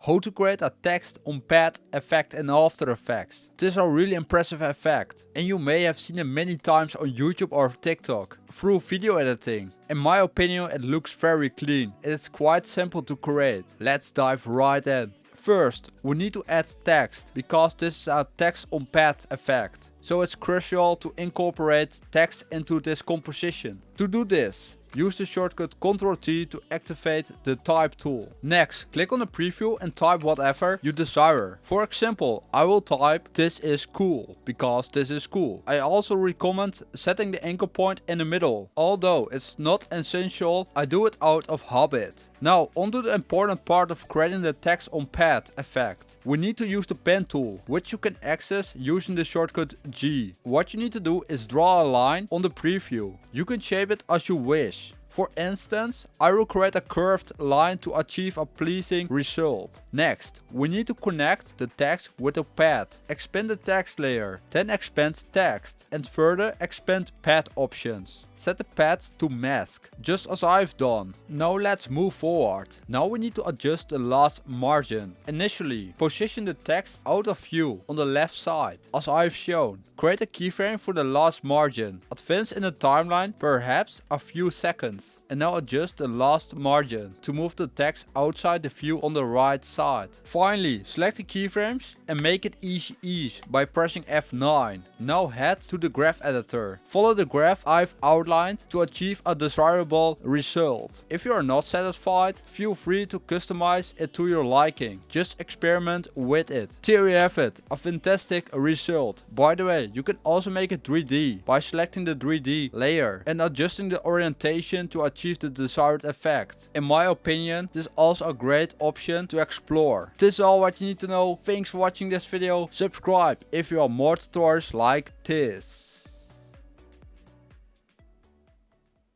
how to create a text on pad effect in After Effects. This is a really impressive effect and you may have seen it many times on YouTube or TikTok through video editing. In my opinion, it looks very clean and it's quite simple to create. Let's dive right in. First, we need to add text because this is a text on pad effect. So it's crucial to incorporate text into this composition. To do this, use the shortcut Ctrl T to activate the type tool. Next, click on the preview and type whatever you desire. For example, I will type "this is cool" because this is cool. I also recommend setting the anchor point in the middle. Although it's not essential, I do it out of habit. Now onto the important part of creating the text on pad effect. We need to use the pen tool, which you can access using the shortcut G. What you need to do is draw a line on the preview. You can shape it as you wish. For instance, I will create a curved line to achieve a pleasing result. Next, we need to connect the text with the pad. Expand the text layer, then expand text and further expand pad options. Set the pad to mask, just as I've done. Now let's move forward. Now we need to adjust the last margin. Initially, position the text out of view on the left side, as I've shown. Create a keyframe for the last margin. Advance in the timeline, perhaps a few seconds. And now adjust the last margin to move the text outside the view on the right side. Finally, select the keyframes and make it easy by pressing F9. Now head to the graph editor. Follow the graph I've outlined to achieve a desirable result. If you are not satisfied, feel free to customize it to your liking. Just experiment with it. There you have it, a fantastic result. By the way, you can also make it 3D by selecting the 3D layer and adjusting the orientation to achieve the desired effect. In my opinion, this is also a great option to explore. This is all what you need to know. Thanks for watching this video. Subscribe if you want more tutorials like this.